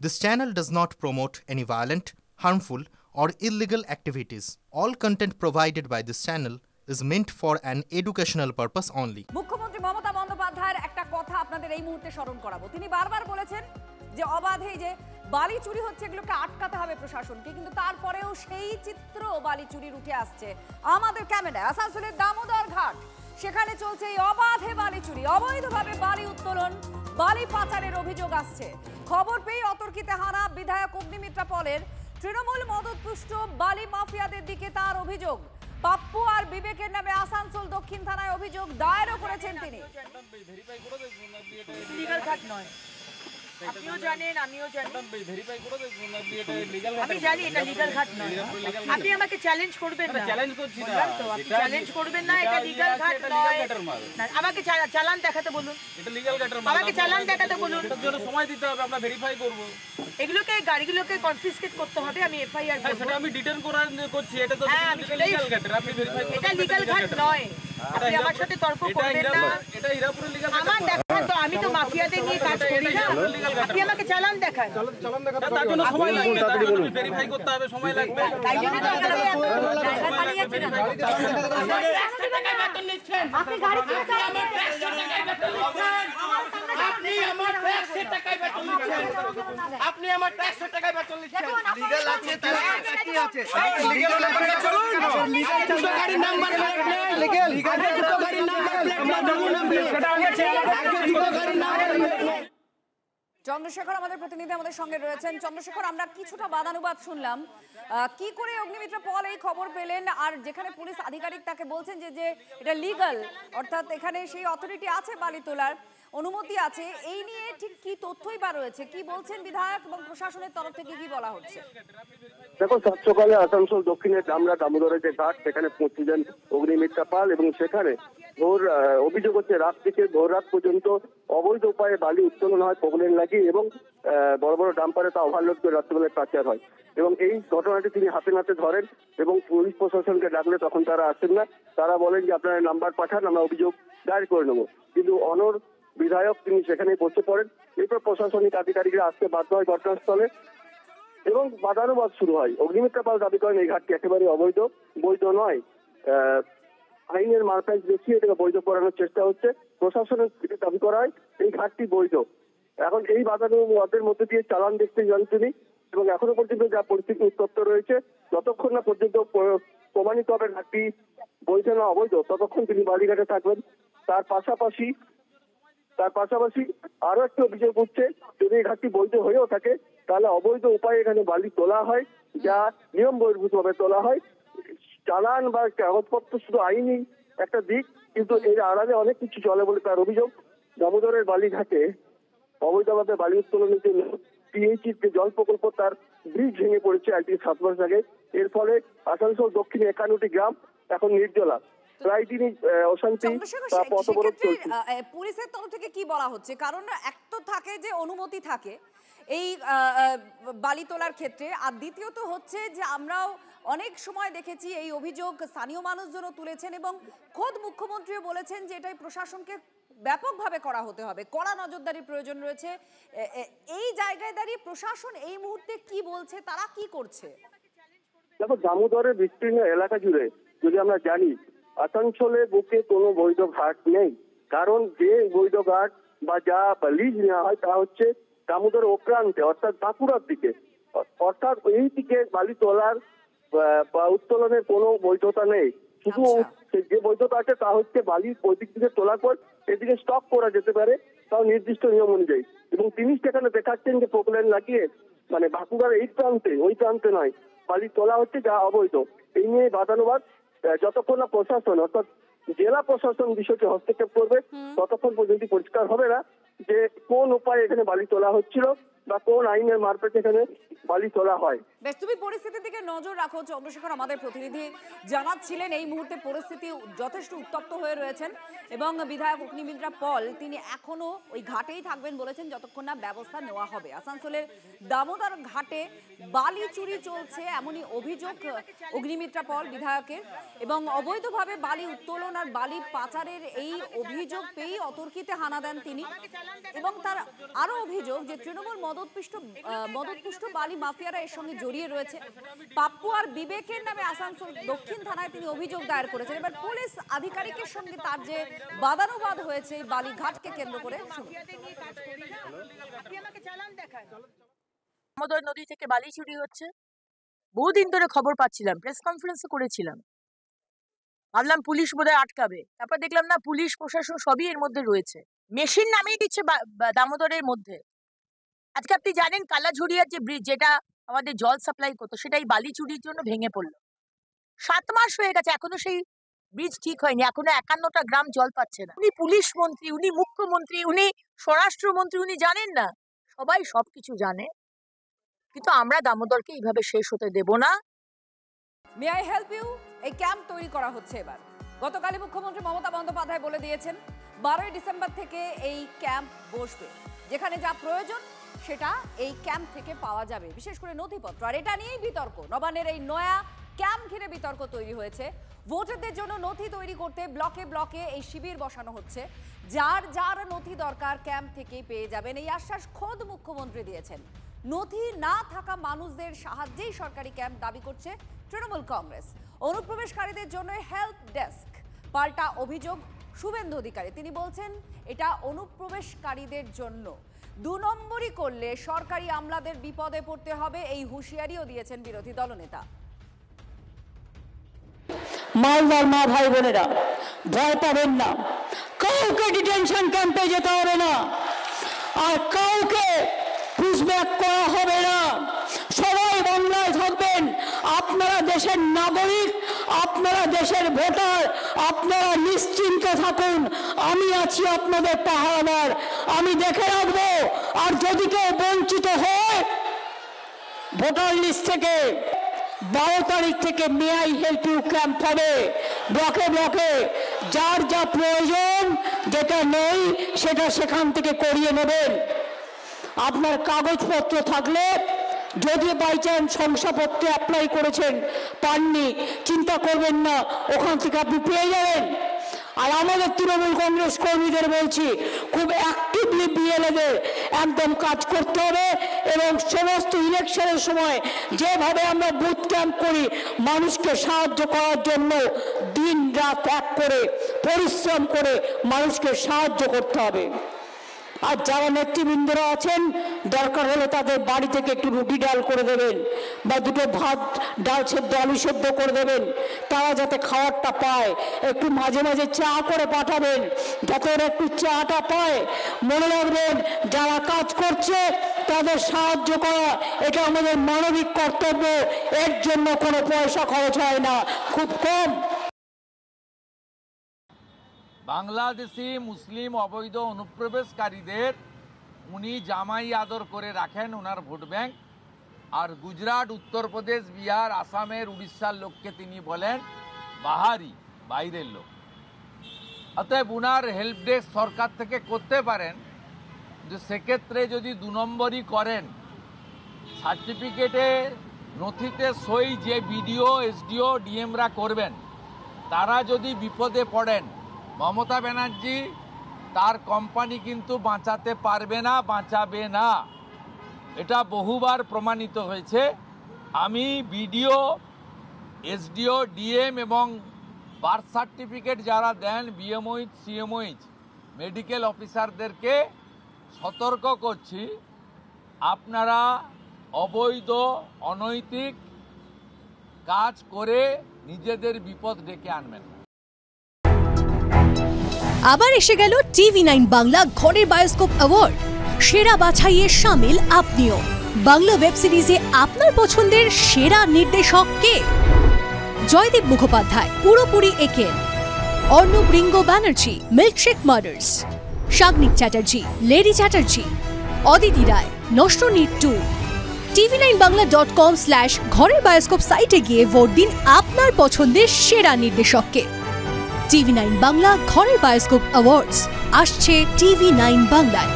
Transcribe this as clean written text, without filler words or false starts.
This channel does not promote any violent, harmful, or illegal activities. All content provided by this channel is meant for an educational purpose only. মুখ্যমন্ত্রী মমতা বন্দ্যোপাধ্যায়ের একটা কথা আপনাদের এই মুহূর্তে স্মরণ করাবো। তিনি বারবার বলেছেন যে অবাধে যে বালি চুরি হচ্ছে এগুলোকে আটকাতে হবে প্রশাসনকে, কিন্তু তারপরেও সেই চিত্র বালি চুরির উঠে আসছে আমাদের ক্যামেরায়। আসানসোলের দামোদর ঘাট, সেখানে চলছে এই অবাধে বালি চুরি, অবৈধভাবে বালি উত্তোলন, বালি পাচারের অভিযোগ আসছে। খবর পেয়ে অতর্কিতে হানা বিধায়ক অগ্নিমিত্রা পলের। তৃণমূল মদতপুষ্ট বালি মাফিয়াদের দিকে তার অভিযোগ। পাপ্পু আর বিবেকের নামে আসানসোল দক্ষিণ থানায় অভিযোগ দায়েরও করেছেন তিনি। লিগ্যাল ঘাট নয়, আপনিও জানেন আমিও জানি, আমি জানি এটা লিগ্যাল ঘাট নয়। আপনি আমাকে চ্যালেঞ্জ করবেন না, চ্যালেঞ্জ করছি না তো, আপনি চ্যালেঞ্জ করবেন না, এটা লিগ্যাল ঘাট নয়। আমাকে চালান দেখাতে বলুন, এটা লিগ্যাল ঘাটের মাল, আমাকে চালান দেখাতে বলুন, এটার জন্য সময় দিতে হবে, আমরা ভেরিফাই করব। এগুলোকে গাড়িগুলোকে কনফিসকেট করতে হবে, আমি এফআইআর করব। সেটা আমি ডিটেইন করছি, এটা তো লিগ্যাল ঘাটের, আপনি ভেরিফাই করুন। এটা লিগ্যাল ঘাট নয়, আপনি আমার সাথে তর্ক করবেন না। এটা হীরাপুরের লিগ্যাল ঘাট আমার দেখান তো, আমি তো মাফিয়াদের নিয়ে কাজ করি না। আপনি আমাকে চালান দেখান, চালান দেখাতে তার জন্য সময় লাগবে, তার জন্য ভেরিফাই করতে হবে, সময় লাগবে। তাই জন্য তো আপনারা এত জায়গা পালিয়েছেন। আপনি গাড়ি থেকে চালান, আমার ট্যাক্সের টাকায় বেতন নিচ্ছেন, আপনি আমার ট্যাক্সের টাকায় বেতন নিচ্ছেন। লিগ্যাল আছে তাহলে কি আছে? লিগ্যাল ব্যাপারে চলুন, লিগ্যাল দুটো গাড়ির নাম্বার প্লেট নেই, লিগ্যাল আগে দুটো গাড়ির নাম্বার প্লেট আমরা ধরুন, সেটা হচ্ছে আগে দুটো গাড়ির নাম্বার প্লেট নেই। চন্দ্রশেখর আমাদের প্রতিনিধি আমাদের সঙ্গে রয়েছেন। চন্দ্রশেখর, আমরা কিছুটা বাদানুবাদ শুনলাম, কি করে অগ্নিমিত্রা পল এই খবর পেলেন, আর যেখানে পুলিশ আধিকারিক তাকে বলছেন যে এটা লিগ্যাল, অর্থাৎ এখানে সেই অথরিটি আছে, বালি তোলার অনুমতি আছে, এই নিয়ে ঠিক কি তথ্যই বা রয়েছে, কি বলছেন বিধায়ক এবং প্রশাসনের তরফ থেকে কি বলা হচ্ছে? দেখো, সাত সকালে আসানসোল দক্ষিণের দামোদরের যে ঘাট, সেখানে পৌঁছেছেন অগ্নিমিত্রা পাল এবং সেখানে অভিযোগ হচ্ছে রাত থেকে ভোর রাত পর্যন্ত অবৈধ উপায়ে বালি উত্তোলন হয় প্রবলেন লাগিয়ে, এবং বড় বড় ডাম্পারে তা ওভারলোড করে রাত্রিবেলায় পাচার হয়। এবং এই ঘটনাটি তিনি হাতে নাতে ধরেন এবং পুলিশ প্রশাসনকে ডাকলে তখন তারা আসেন না। তারা বলেন যে আপনারা নাম্বার পাঠান, আমরা অভিযোগ দায়ের করে নেবো। কিন্তু অনর বিধায়ক তিনি সেখানে বসে পড়েন। এরপর প্রশাসনিক আধিকারিকরা আসতে বাধ্য হয় ঘটনাস্থলে এবং বাদানুবাদ শুরু হয়। অগ্নিমিত্রা পাল দাবি করেন এই ঘাটটি একেবারে অবৈধ, বৈধ নয়, আইনের মারপ্যাচ দেখিয়ে এটাকে বৈধ করানোর চেষ্টা হচ্ছে। প্রশাসনের থেকে দাবি করা হয় এই ঘাটটি বৈধ। এখন এই বাদানুবাদের মধ্যে দিয়ে চালান দেখতে যান তিনি, এবং এখনো পর্যন্ত যা পরিস্থিতি উত্তপ্ত রয়েছে, যতক্ষণ না পর্যন্ত প্রমাণিত হবে ঘাটটি বৈধ না অবৈধ, ততক্ষণ তিনি বালিঘাটে থাকবেন। তার পাশাপাশি আরো একটি অভিযোগ উঠছে, যদি এই ঘাটটি বৈধ হয়েও থাকে তাহলে অবৈধ উপায়ে এখানে বালি তোলা হয়, যা নিয়ম বহির্ভূত ভাবে তোলা হয়। চালান বা কাগজপত্র শুধু আইনি একটা দিক, কিন্তু এর আড়ালে অনেক কিছু চলে বলে তার অভিযোগ। দামোদরের বালিঘাটে অবৈধভাবে বালি উত্তোলনের জন্য পিএইচির যে জল প্রকল্প, তার ব্রিজ ভেঙে পড়েছে আজ থেকে 7 মাস আগে। এর ফলে আসানসোল দক্ষিণে 51টি গ্রাম এখন নির্জলা, প্রায় দিনই অশান্তি বা পথ অবরোধ চলছে। পুলিশের তরফ থেকে কি বলা হচ্ছে? কারণ এক তো থাকে যে অনুমতি থাকে এই বালি তোলার ক্ষেত্রে, আর দ্বিতীয়ত হচ্ছে যে আমরাও অনেক সময় দেখেছি এই অভিযোগ স্থানীয় মানুষজনও তুলেছেন, এবং খোদ মুখ্যমন্ত্রীও বলেছেন যে এটাই প্রশাসনকে ব্যাপকভাবে করা হতে হবে, কড়া নজরদারির প্রয়োজন রয়েছে। এই জায়গায় দাঁড়িয়ে প্রশাসন এই মুহূর্তে কি বলছে, তারা কি করছে? দেখো, দামোদরের বিস্তীর্ণ এলাকা জুড়ে যদি আমরা জানি, আসানসোলের বুকে কোনো বৈধ ঘাট নেই। কারণ যে বৈধ ঘাট বা যা লিজ নেওয়া হয় তা হচ্ছে দামোদর অপ্রান্তে, অর্থাৎ বাঁকুড়ার দিকে। অর্থাৎ এই দিকে বালি তোলার বা উত্তোলনের কোনো বৈধতা নেই। শুধু যে বৈধতা আছে তা হচ্ছে বালি ওই দিক থেকে তোলার পর এদিকে স্টক করা যেতে পারে, তাও নির্দিষ্ট নিয়ম অনুযায়ী। এবং তিনি সেখানে দেখাচ্ছেন যে প্রবলেন লাগিয়ে মানে বাঁকুড়ার এই প্রান্তে, ওই প্রান্তে নয়, বালি তোলা হচ্ছে, যা অবৈধ। এই নিয়ে বাদানুবাদ, যতক্ষণ না প্রশাসন অর্থাৎ জেলা প্রশাসন বিষয়টি হস্তক্ষেপ করবে ততক্ষণ পর্যন্ত পরিষ্কার হবে না যে কোন উপায়ে এখানে বালি তোলা হচ্ছিল বা কোন আইনের মারফত এখানে বালি তোলা হয়। বেশ, তুমি পরিস্থিতির দিকে নজর রাখো। চন্দ্রশেখর আমাদের প্রতিনিধি জানাচ্ছিলেন এই মুহূর্তে পরিস্থিতি যথেষ্ট উত্তপ্ত হয়ে রয়েছেন, এবং বিধায়ক অগ্নিমিত্রা পল তিনি এখনো ওই ঘাটেই থাকবেন বলেছেন যতক্ষণ না ব্যবস্থা নেওয়া হবে। আসানসোলের দামোদর ঘাটে বালি চুরি চলছে এমনই অভিযোগ অগ্নিমিত্রা পল বিধায়কের, এবং অবৈধভাবে বালি উত্তোলন আর বালি পাচারের এই অভিযোগ পেয়েই অতর্কিতে হানা দেন তিনি। এবং তার আরো অভিযোগ যে তৃণমূল মদতপুষ্ট বালি মাফিয়ারা এর সঙ্গে জড়িয়ে রয়েছে। পাপ্পু আর বিবেকের নামে আসানসোল দক্ষিণ থানায় তিনি অভিযোগ দায়ের করেছেন। এবার পুলিশ আধিকারিকের সঙ্গে তার যে বাদানুবাদ হয়েছে বালি ঘাটকে কেন্দ্র করে, দামোদর নদী থেকে বালি চুরি হচ্ছে বহুদিন ধরে খবর পাচ্ছিলাম, প্রেস কনফারেন্স করেছিলাম, ভাবলাম পুলিশ বোধহয় আটকাবে, তারপর দেখলাম না, পুলিশ প্রশাসন সবই এর মধ্যে রয়েছে, মেশিন নামিয়ে দিচ্ছে দামোদরের মধ্যে। আজকে আপনি জানেন কালাঝুরিয়ার যে ব্রিজ, যেটা আমাদের জল সাপ্লাই করতো, সেটাই বালি চুরির জন্য ভেঙে পড়লো। 7 মাস হয়ে গেছে, এখনো সেই ব্রিজ ঠিক হয়নি, এখনো 51টা গ্রাম জল পাচ্ছে না। উনি পুলিশ মন্ত্রী, উনি মুখ্যমন্ত্রী, উনি স্বরাষ্ট্রমন্ত্রী, উনি জানেন না? সবাই সবকিছু জানে, কিন্তু আমরা দামোদরকে এইভাবে শেষ হতে দেব না। মে আই হেল্প ইউ এই ক্যাম্প তৈরি করা হচ্ছে এবার। গতকালই মুখ্যমন্ত্রী মমতা বন্দ্যোপাধ্যায় বলে দিয়েছেন 12ই ডিসেম্বর থেকে এই ক্যাম্প বসবে, যেখানে যা প্রয়োজন সেটা এই ক্যাম্প থেকে পাওয়া যাবে, বিশেষ করে নথিপত্র। আর এটা নিয়েই বিতর্ক, নবান্নের এই নয়া ক্যাম্প ঘিরে বিতর্ক তৈরি হয়েছে। ভোটারদের জন্য নথি তৈরি করতে ব্লকে ব্লকে এই শিবির বসানো হচ্ছে, যার যার নথি দরকার ক্যাম্প থেকেই পেয়ে যাবেন, এই আশ্বাস খোদ মুখ্যমন্ত্রী দিয়েছেন। নথি না থাকা মানুষদের সাহায্যেই সরকারি ক্যাম্প দাবি করছে তৃণমূল কংগ্রেস। অনুপ্রবেশকারীদের জন্য হেল্প ডেস্ক, পাল্টা অভিযোগ শুভেন্দু অধিকারী। তিনি বলছেন এটা অনুপ্রবেশকারীদের জন্য, 2 নম্বরই করলে সরকারি আমলাদের বিপদে পড়তে হবে, এই হুঁশিয়ারিও দিয়েছেন বিরোধী দলনেতা। মালদার মা ভাই বোনেরা, ভয় পাবেন না, কাউকে ডিটেনশন ক্যাম্পে যেতে হবে না, আর কাউকে পুশব্যাক করা হবে না। সবাই বাংলায় থাকবেন। আপনারা দেশের নাগরিক, আপনারা দেশের ভোটার, আপনারা নিশ্চিন্তে থাকুন, আমি আছি আপনাদের পাহারাদার, আমি দেখে রাখবো। আর যদি কেউ বঞ্চিত হয় ভোটার লিস্ট থেকে, 12 তারিখ থেকে may I help you camp হবে ব্লকে ব্লকে। যার যা প্রয়োজন, যেটা নেই সেটা সেখান থেকে করিয়ে নেবেন। আপনার কাগজপত্র থাকলে, যদি বাই চান্স শংসাপত্র অ্যাপ্লাই করেছেন পাননি, চিন্তা করবেন না, ওখান থেকে আপনি পেয়ে যাবেন। আর আমাদের তৃণমূল কংগ্রেস কর্মীদের বলছি, খুব অ্যাক্টিভলি বিএলএদের একদম কাজ করতে হবে, এবং সমস্ত ইলেকশনের সময় যেভাবে আমরা বুথ ক্যাম্প করি মানুষকে সাহায্য করার জন্য, দিন রাত এক করে পরিশ্রম করে মানুষকে সাহায্য করতে হবে। আর যারা নেতৃবৃন্দরা আছেন, দরকার হলে তাদের বাড়ি থেকে একটু রুটি ডাল করে দেবেন, বা 2টো ভাত ডাল সেদ্ধ আলু সেদ্ধ করে দেবেন, তারা যাতে খাবারটা পায়। একটু মাঝে মাঝে চা করে পাঠাবেন, যাতে ওরা একটু চাটা পায়। মনে রাখবেন, যারা কাজ করছে তাদের সাহায্য করা, এটা আমাদের মানবিক কর্তব্য। এর জন্য কোনো পয়সা খরচ হয় না, খুব কম। বাংলাদেশি মুসলিম অবৈধ অনুপ্রবেশকারীদের উনি জামাই আদর করে রাখেন, ওনার ভোট ব্যাংক। আর গুজরাট, উত্তরপ্রদেশ, বিহার, আসামের, উড়িষ্যার লোককে তিনি বলেন বাহারি, বাইরের লোক। অতএব উনার হেল্প ডেস্ক সরকার থেকে করতে পারেন, যে সেক্ষেত্রে যদি 2 নম্বরই করেন, সার্টিফিকেটে নথিতে সই যে বিডিও, এসডিও, ডিএমরা করবেন, তারা যদি বিপদে পড়েন, মমতা ব্যানার্জি তার কোম্পানি কিন্তু বাঁচাতে পারবে না, বাঁচাবে না। এটা বহুবার প্রমাণিত হয়েছে। আমি বিডিও, এসডিও, ডিএম এবং বার্থ সার্টিফিকেট যারা দেন, বিএমওইচ, সিএমওইচ, মেডিকেল অফিসারদেরকে সতর্ক করছি, আপনারা অবৈধ অনৈতিক কাজ করে নিজেদের বিপদ ডেকে আনবেন না। আবার এসে গেল TV9 বাংলা ঘরের বায়োস্কোপ অ্যাওয়ার্ড। সেরা বাছাইয়ে শামিল আপনিও। বাংলা ওয়েব সিরিজে আপনার পছন্দের সেরা নির্দেশক কে? Joydeep Mukhopadhyay, Puropuri Eken, Arnab Ringo Banerjee, milkshake murders, Shagnik Chatterjee, lady Chatterjee, Aditi Roy, Nashtanir 2। tv9bangla.com/ঘরের বায়োস্কোপ সাইটে গিয়ে ভোট দিন আপনার পছন্দের সেরা নির্দেশককে। TV9 বাংলা ঘরের বায়োস্কোপ অ্যাওয়ার্ডস আসছে TV9 বাংলায়।